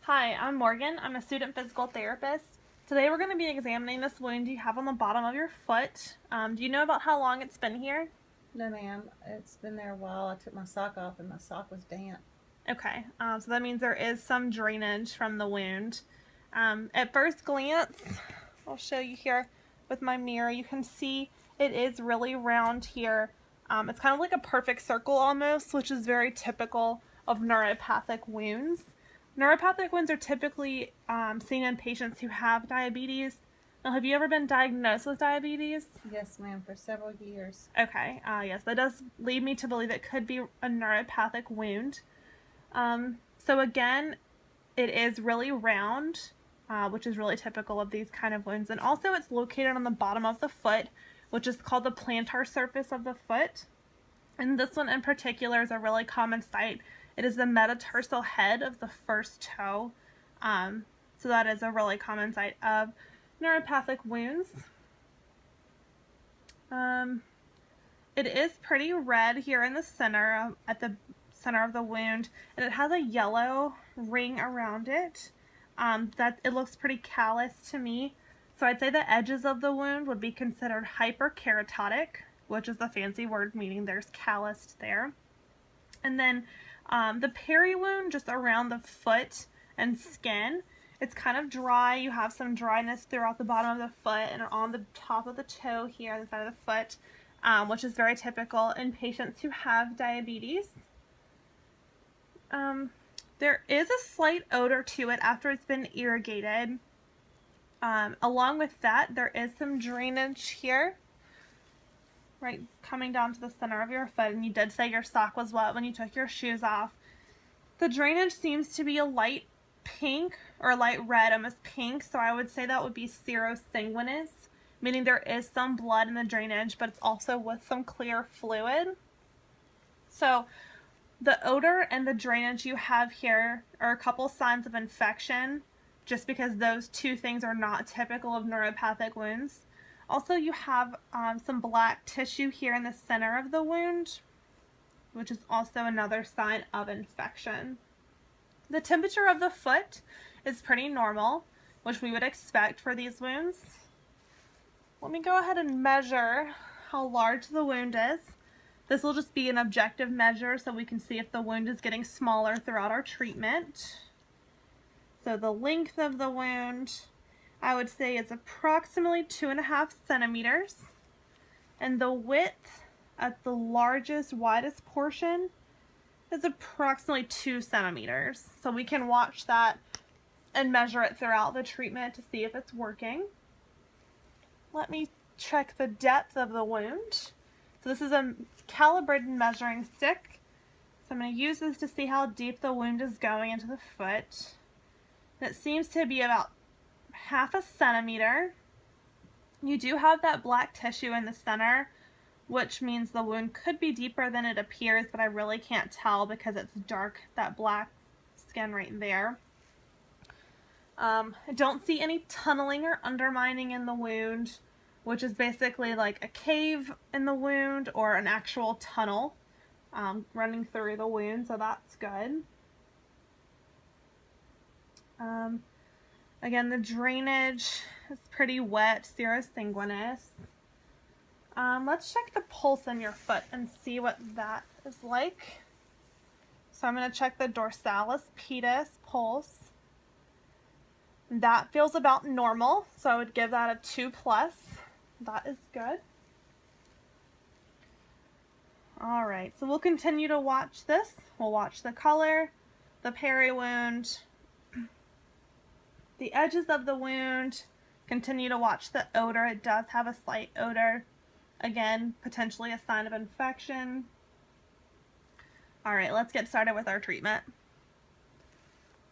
Hi, I'm Morgan. I'm a student physical therapist. Today we're going to be examining this wound you have on the bottom of your foot. Do you know about how long it's been here? No, ma'am. It's been there a while. I took my sock off and my sock was damp. Okay, so that means there is some drainage from the wound. At first glance, I'll show you here with my mirror, you can see it is really round here. It's kind of like a perfect circle almost, which is very typical of neuropathic wounds. Neuropathic wounds are typically seen in patients who have diabetes. Now, have you ever been diagnosed with diabetes? Yes, ma'am, for several years. Okay, yes, that does lead me to believe it could be a neuropathic wound. So again, it is really round, which is really typical of these kind of wounds. And also it's located on the bottom of the foot, which is called the plantar surface of the foot. And this one in particular is a really common site. It is the metatarsal head of the first toe. So that is a really common site of neuropathic wounds. It is pretty red here in the center, at the center of the wound, and it has a yellow ring around it. That it looks pretty callous to me. So I'd say the edges of the wound would be considered hyperkeratotic, which is the fancy word meaning there's calloused there. And then the peri wound just around the foot and skin, it's kind of dry. You have some dryness throughout the bottom of the foot and on the top of the toe here on the side of the foot, which is very typical in patients who have diabetes. There is a slight odor to it after it's been irrigated. Along with that, there is some drainage here, right, coming down to the center of your foot, and you did say your sock was wet when you took your shoes off. The drainage seems to be a light pink or light red, almost pink, so I would say that would be serosanguinous, meaning there is some blood in the drainage, but it's also with some clear fluid. So the odor and the drainage you have here are a couple signs of infection, just because those two things are not typical of neuropathic wounds. Also, you have some black tissue here in the center of the wound, which is also another sign of infection. The temperature of the foot is pretty normal, which we would expect for these wounds. Let me go ahead and measure how large the wound is. This will just be an objective measure so we can see if the wound is getting smaller throughout our treatment. So the length of the wound, I would say, is approximately 2.5 centimeters. And the width at the largest, widest portion is approximately 2 centimeters. So we can watch that and measure it throughout the treatment to see if it's working. Let me check the depth of the wound. So this is a calibrated measuring stick. So I'm going to use this to see how deep the wound is going into the foot. And it seems to be about 0.5 centimeter. You do have that black tissue in the center, which means the wound could be deeper than it appears, but I really can't tell because it's dark, that black skin right there. I don't see any tunneling or undermining in the wound, which is basically like a cave in the wound or an actual tunnel running through the wound, so that's good. Again, the drainage is pretty wet, serosanguinous. Let's check the pulse in your foot and see what that is like. So I'm going to check the dorsalis pedis pulse. That feels about normal, so I would give that a 2+. That is good. Alright, so we'll continue to watch this. We'll watch the color, the peri wound, the edges of the wound, continue to watch the odor. It does have a slight odor. Again, potentially a sign of infection. Alright, let's get started with our treatment.